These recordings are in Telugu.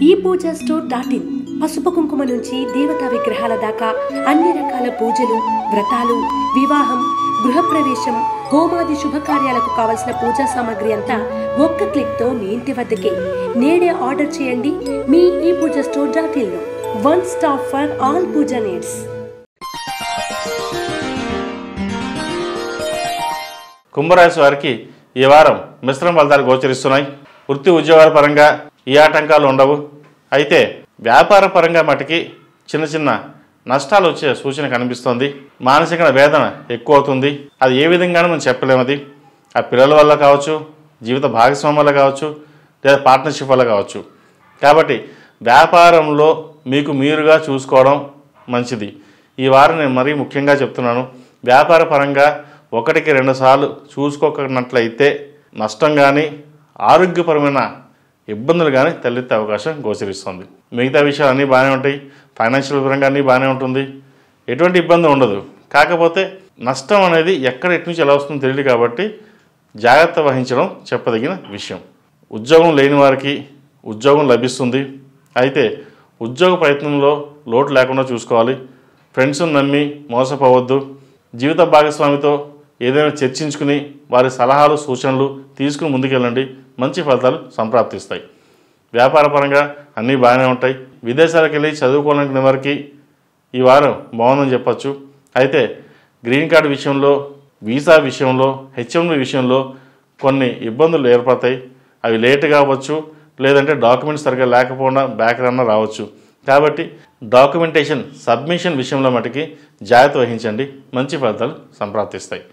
ePoojaStore.in పసుపు కుంకుమ నుంచి దేవతా విగ్రహాల దాకా అన్ని రకాల పూజలు, వ్రతాలు, వివాహం, గృహప్రవేశం, హోమాది శుభకార్యాలకు కావలసిన పూజా సామాగ్రి అంతా ఒక్క క్లిక్ తో మీ ఇంటి వద్దకే. నేడే ఆర్డర్ చేయండి మీ ePoojaStore.in లో. One stop for all puja needs. కుంభరాశి వారికి ఈ వారం మిశ్రమ ఫలితాలు గోచరిస్తున్నాయి. వృత్తి ఉద్యోగాల పరంగా ఈ ఆటంకాలు ఉండవు. అయితే వ్యాపార పరంగా మటుకి చిన్న చిన్న నష్టాలు వచ్చే సూచన కనిపిస్తోంది. మానసిక వేదన ఎక్కువ అవుతుంది. అది ఏ విధంగానూ మనం చెప్పలేము. అది ఆ పిల్లల వల్ల కావచ్చు, జీవిత భాగస్వామి వల్ల కావచ్చు, లేదా పార్ట్నర్షిప్ వల్ల కావచ్చు. కాబట్టి వ్యాపారంలో మీకు మీరుగా చూసుకోవడం మంచిది. ఈ వారం నేను మరీ ముఖ్యంగా చెప్తున్నాను, వ్యాపార పరంగా 1-2 సార్లు చూసుకోకున్నట్లయితే నష్టం కానీ ఆరోగ్యపరమైన ఇబ్బందులు కానీ తలెత్తే అవకాశం గోచరిస్తుంది. మిగతా విషయాలు అన్నీ బాగానే ఉంటాయి. ఫైనాన్షియల్ పరంగా అన్నీ బాగానే ఉంటుంది. ఎటువంటి ఇబ్బంది ఉండదు. కాకపోతే నష్టం అనేది ఎక్కడ ఎటు నుంచి ఎలా వస్తుందో తెలియదు. కాబట్టి జాగ్రత్త వహించడం చెప్పదగిన విషయం. ఉద్యోగం లేని వారికి ఉద్యోగం లభిస్తుంది. అయితే ఉద్యోగ ప్రయత్నంలో లోటు లేకుండా చూసుకోవాలి. ఫ్రెండ్స్ని నమ్మి మోసపోవద్దు. జీవిత భాగస్వామితో ఏదైనా చర్చించుకుని వారి సలహాలు సూచనలు తీసుకుని ముందుకెళ్ళండి. మంచి ఫలితాలు సంప్రాప్తిస్తాయి. వ్యాపార పరంగా అన్నీ బాగానే ఉంటాయి. విదేశాలకు వెళ్ళి చదువుకోవాలనుకునే వారికి ఈ వారం బాగుందని చెప్పచ్చు. అయితే గ్రీన్ కార్డు విషయంలో, వీసా విషయంలో, హెచ్ఎంవి విషయంలో కొన్ని ఇబ్బందులు ఏర్పడతాయి. అవి లేట్ కావచ్చు, లేదంటే డాక్యుమెంట్స్ సరిగ్గా లేకపోవడం బ్యాక్ రన్న రావచ్చు. కాబట్టి డాక్యుమెంటేషన్ సబ్మిషన్ విషయంలో మటుకి జాగ్రత్త వహించండి. మంచి ఫలితాలు సంప్రాప్తిస్తాయి.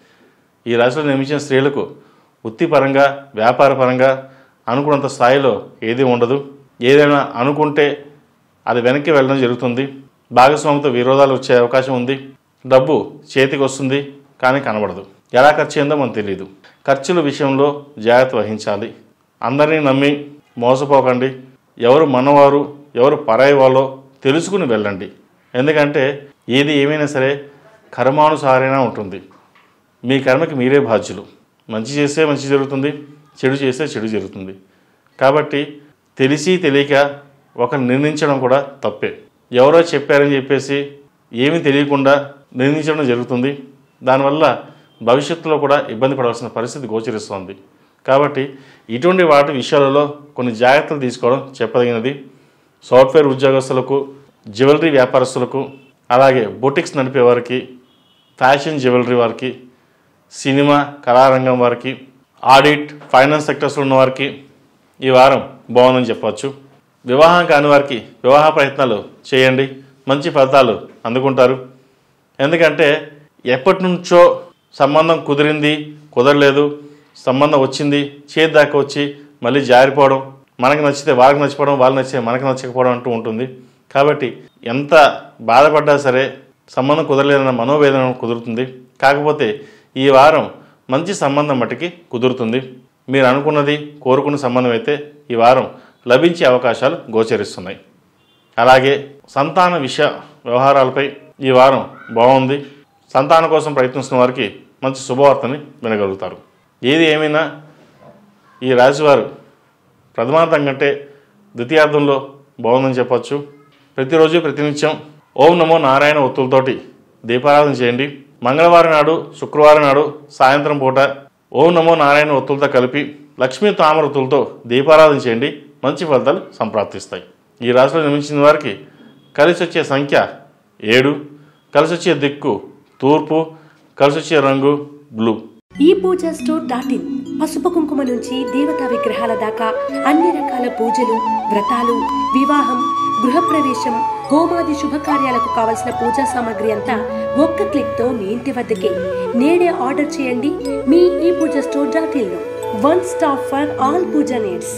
ఈ రాశిలో నిర్మించిన స్త్రీలకు వృత్తిపరంగా, వ్యాపార పరంగా అనుకున్నంత స్థాయిలో ఏదీ ఉండదు. ఏదైనా అనుకుంటే అది వెనక్కి వెళ్ళడం జరుగుతుంది. భాగస్వామితో విరోధాలు వచ్చే అవకాశం ఉంది. డబ్బు చేతికి వస్తుంది కానీ కనబడదు. ఎలా ఖర్చు అయిందో మనకు తెలియదు. ఖర్చుల విషయంలో జాగ్రత్త వహించాలి. అందరినీ నమ్మి మోసపోకండి. ఎవరు మనవారు, ఎవరు పరాయి వాళ్ళో తెలుసుకుని వెళ్ళండి. ఎందుకంటే ఏది ఏమైనా సరే కర్మానుసారైనా ఉంటుంది. మీ కర్మకి మీరే బాధ్యులు. మంచి చేస్తే మంచి జరుగుతుంది, చెడు చేస్తే చెడు జరుగుతుంది. కాబట్టి తెలిసి తెలియక ఒకరు నిర్ణయించడం కూడా తప్పే. ఎవరో చెప్పారని చెప్పేసి ఏమీ తెలియకుండా నిర్ణయించడం జరుగుతుంది. దానివల్ల భవిష్యత్తులో కూడా ఇబ్బంది పడాల్సిన పరిస్థితి గోచరిస్తుంది. కాబట్టి ఇటువంటి వాటి విషయాలలో కొన్ని జాగ్రత్తలు తీసుకోవడం చెప్పదగినది. సాఫ్ట్వేర్ ఉద్యోగస్తులకు, జ్యువెలరీ వ్యాపారస్తులకు, అలాగే బొటిక్స్ నడిపే వారికి, ఫ్యాషన్ జ్యువెలరీ వారికి, సినిమా కళారంగం వారికి, ఆడిట్, ఫైనాన్స్ సెక్టర్స్లో ఉన్న వారికి ఈ వారం బాగుందని చెప్పవచ్చు. వివాహం కాని వారికి వివాహ ప్రయత్నాలు చేయండి. మంచి ఫలితాలు అందుకుంటారు. ఎందుకంటే ఎప్పటి నుంచో సంబంధం కుదిరింది, కుదరలేదు, సంబంధం వచ్చింది, చేతి దాకా వచ్చి మళ్ళీ జారిపోవడం, మనకు నచ్చితే వాళ్ళకి నచ్చిపోవడం, వాళ్ళు నచ్చితే మనకు నచ్చకపోవడం అంటూ ఉంటుంది. కాబట్టి ఎంత బాధపడ్డా సరే సంబంధం కుదరలేదన్న మనోవేదన కుదురుతుంది. కాకపోతే ఈ వారం మంచి సంబంధం మట్టుకి కుదురుతుంది. మీరు అనుకున్నది, కోరుకున్న సంబంధం అయితే ఈ వారం లభించే అవకాశాలు గోచరిస్తున్నాయి. అలాగే సంతాన విషయ వ్యవహారాలపై ఈ వారం బాగుంది. సంతానం కోసం ప్రయత్నిస్తున్న వారికి మంచి శుభవార్తని వినగలుగుతారు. ఏది ఏమైనా ఈ రాశివారు ప్రథమార్థం కంటే ద్వితీయార్థంలో బాగుందని చెప్పచ్చు. ప్రతిరోజు ప్రతినిత్యం ఓం నమో నారాయణ ఒత్తులతోటి దీపారాధన చేయండి. మంగళవారం నాడు, శుక్రవారం నాడు సాయంత్రం పూట ఓం నమో నారాయణ ఒత్తులతో కలిపి లక్ష్మీ తామర ఒత్తులతో దీపారాధన చేయండి. మంచి ఫలితాలు సంప్రాప్తిస్తాయి. ఈ రాశిలో నిర్మించిన వారికి కలిసి వచ్చే సంఖ్య 7, కలిసి వచ్చే దిక్కు తూర్పు, కలిసి వచ్చే రంగు బ్లూ. ePoojaStore.in పసుపు కుంకుమ నుంచి దేవతా విగ్రహాల దాకా అన్ని రకాల పూజలు, వ్రతాలు, వివాహం, గృహప్రవేశం, హోమాది శుభకార్యాలకు కావలసిన పూజా సామాగ్రి అంతా ఒక్క క్లిక్ తో మీ ఇంటి వద్దకే. నేడే ఆర్డర్ చేయండి మీ ePoojaStore.in లో. One stop for all puja needs.